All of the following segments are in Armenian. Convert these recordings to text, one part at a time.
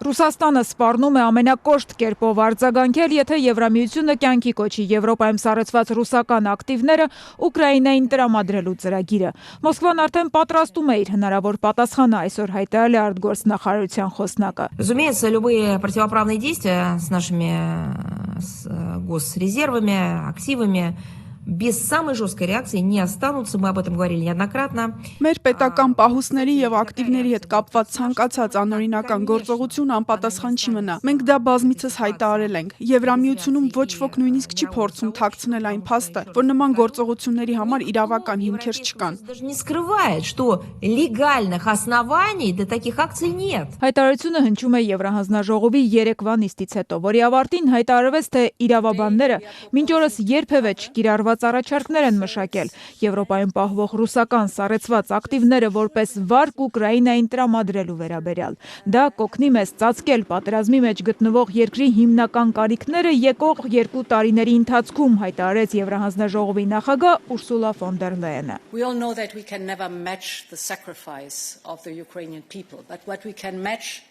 Ռուսաստանը սպառնում է ամենակոշտ կերպով արձագանքել, եթե Եվրամիությունը կյանքի կոչի Եվրոպայում սառեցված ռուսական ակտիվները Ուկրաինային տրամադրելու ծրագիրը։ Մոսկվան արդեն պատրաստում է իր հնարավոր պատասխանը, այսօր հայտարարել է արտգործնախարարության խոսնակը։ Разумеется, любые противоправные действия с нашими госрезервами, активами без самой жесткой реакции не останутся, мы об этом говорили неоднократно. Մեր պետական պահուստների եւ ակտիվների հետ կապված ցանկացած անօրինական գործողություն անպատասխան չի մնա։ Մենք դա բազմիցս հայտարարել ենք։ Եվրամիությունում ոչ ոք նույնիսկ չի փորձում թաքցնել այն փաստը, որ նման գործողությունների համար իրավական հիմքեր չկան։ Даже не скрывает, что легальных оснований для таких акций нет. Հայտարարությունը հնչում է Եվրահանձնաժողովի երեկվա նիստից հետո, որի ավարտին հայտարարվեց, թե իրավաբանները մինչ օրս երբևէ չկիրառված առաջարկներ են մշակել Եվրոպայում պահվող ռուսական սառեցված ակտիվները որպես վարկ Ուկրաինային տրամադրելու վերաբերյալ։ Դա կօգնի մեզ ծածկել պատերազմի մեջ գտնվող երկրի հիմնական կարիքները եկող 2 տարիների ընթացքում, հայտարարեց Եվրահանձնաժողովի նախագահ Ուրսուլա ֆոն դեր Լայենը։ We all know that we can never match the sacrifice of the Ukrainian people, but what we can match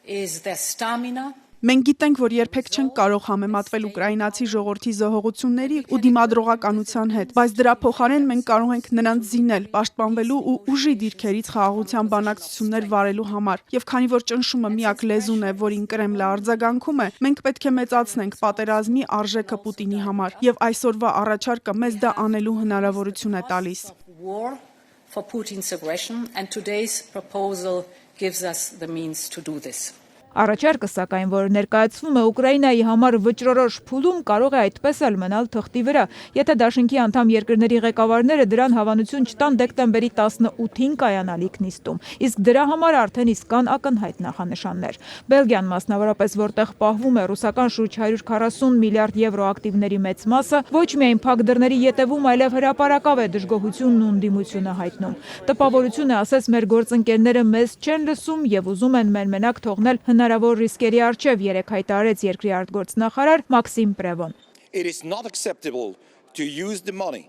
is their stamina. Մենք գիտենք, որ երբեք չենք կարող համեմատվել ուկրաինացի ժողովրդի զոհողությունների ու դիմադրողականության հետ, բայց դրա փոխարեն մենք կարող ենք նրանց զինել, պաշտպանվելու ու ուժի դիրքերից խաղաղության բանակցություններ վարելու համար։ Եվ քանի որ ճնշումը միակ լեզուն է, որին Կրեմլը արձագանքում է, մենք պետք է մեծացնենք պատերազմի արժեքը Պուտինի համար, եւ այսօրվա առաջարկը մեզ դա անելու հնարավորություն է տալիս։ War for Putin's aggression, and today's proposal gives us the means to do this. Առաջարկը, սակայն, որ ներկայացվում է Ուկրաինայի համար վճռորոշ փուլում, կարող է այդպես էլ մնալ թղթի վրա, եթե դաշինքի անդամ երկրների ղեկավարները դրան հավանություն չտան դեկտեմբերի 18-ին կայանալիք նիստում։ Իսկ դրա համար արդեն իսկ կան ակնհայտ նախանշաններ։ Բելգիան, մասնավորապես, որտեղ պահվում է ռուսական շուրջ 140 միլիարդ եվրո ակտիվների մեծ մասը, ոչ միայն փակ դռների ետևում, այլև հրապարակավ է դժգոհությունն ու ընդդիմությունը հայտնում։ Տպավորություն է, ասես, մեր գործընկերները մեզ չեն լսում եւ ուզում են մենմենակ թողնել հնարավոր ռիսկերի առջև, երեկ հայտարարեց երկրի արտգործնախարար Մաքսիմ Պրևոն։ It is not acceptable to use the money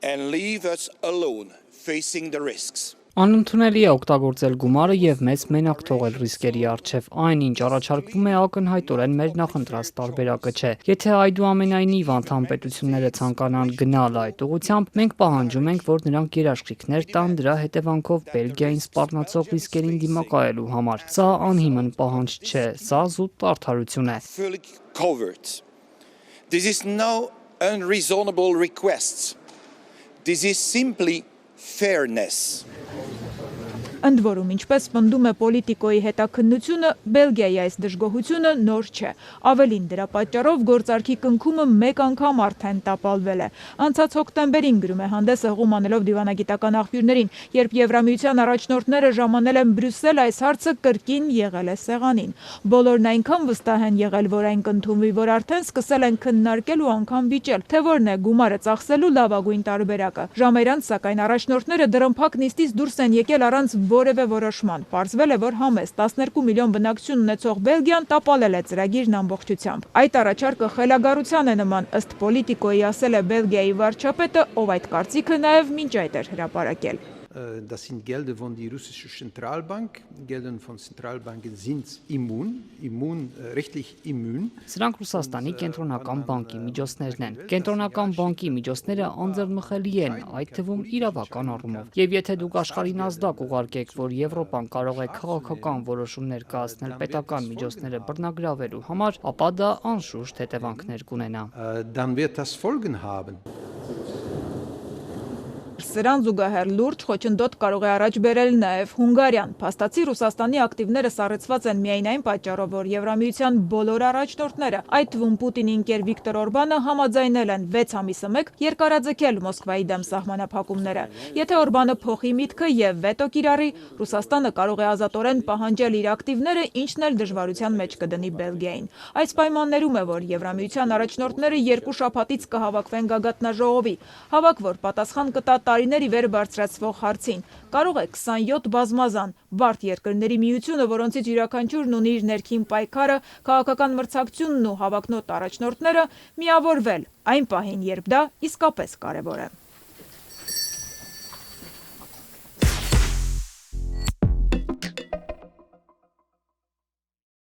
and leave us alone facing the risks. Անընդունելի է օգտագործել գումարը եւ մեզ մենակ թողել ռիսկերի առջև։ Այն, ինչ առաջարկվում է, ակնհայտորեն մեր նախընտրած տարբերակը չէ։ Եթե այդուամենայնիվ անդամ պետությունները ցանկանան գնալ այդ ուղղությամբ, մենք պահանջում ենք, որ նրանք երաշխիքներ տան դրա հետևանքով Բելգիային սպառնացող ռիսկերին դիմակայելու համար։ Սա անհիմն պահանջ չէ, սա զուտ արդարություն է։ Fully covered. This is no unreasonable request. This is simply fairness. Ընդ որում, ինչպես պնդում է Պոլիտիկոյի հետաքննությունը, Բելգիայի այս դժգոհությունը նոր չէ։ Ավելին, դրա պատճառով գործարքի կնքումը մեկ անգամ արդեն տապալվել է։ Անցած հոկտեմբերին, գրում է հանդես հղում անելով դիվանագիտական աղբյուրներին, երբ Եվրամիության առաջնորդները ժամանել են Բրյուսել, այս հարցը կրկին եղել է սեղանին։ Բոլորն այնքան վստահ են եղել, որ այն կընդունվի, որ արդեն սկսել են քննարկել ու անգամ վիճել, թե որն է գումարը ծախսելու լավագույն տարբերակը։ Ժամեր անց, սակայն, առաջնորդները դռնփակ նիստից դուրս են եկել առանց որևէ որոշման։ Պարզվել է, որ համեստ 12 միլիոն բնակչություն ունեցող Բելգիան տապալել է ծրագիրն ամբողջությամբ։ Այդ առաջարկը խելագարության է նման, ըստ Պոլիտիկոյի ասել է Բելգիայի վարչապետը, ով այդ կարծիքը նաև մինչ այդ էր հրապարակել։ Das sind Gelder von der russischen Zentralbank. Gelder von Zentralbanken sind rechtlich immun. Սրանք Ռուսաստանի կենտրոնական բանկի միջոցներն են։ Կենտրոնական բանկի միջոցները անձեռնմխելի են, այդ թվում իրավական առումով։ Եվ եթե դուք աշխարհին ազդակ ուղարկեք, որ Եվրոպան կարող է քաղաքական որոշումներ կայացնել պետական միջոցները բռնագրավելու համար, ապա դա անշուշտ հետևանքներ կունենա։ Dann wird das Folgen haben. Սրան զուգահեռ լուրջ խոչընդոտ կարող է առաջ բերել նաև Հունգարիան։ Փաստացի Ռուսաստանի ակտիվները սառեցված են միայն այն պատճառով, որ Եվրամիության բոլոր առաջնորդները, այդ թվում Պուտինի ընկեր Վիկտոր Օրբանը, համաձայնել են 6 ամիսը մեկ երկարաձգել Մոսկվայի դեմ սահմանափակումները։ Եթե Օրբանը փոխի միտքը եւ վետո կիրառի, Ռուսաստանը կարող է ազատորեն պահանջել իր ակտիվները, ինչն էլ դժվարության մեջ կդնի Բելգիային։ Այս պայմաններում է, որ Եվրամիության առաջնորդները 2 շաբաթից կհավաքվեն գագաթնաժողովի, հավաք, որ պատասխան կտա տարիների վեր բարձրացվող հարցին։ Կարող է 27 բազմազան բարդ երկրների միությունը, որոնցից յուրաքանչյուրն ունի իր ներքին պայքարը, քաղաքական մրցակցությունն ու հավակնոտ առաջնորդները, միավորվել այն պահին, երբ դա իսկապես կարևոր է։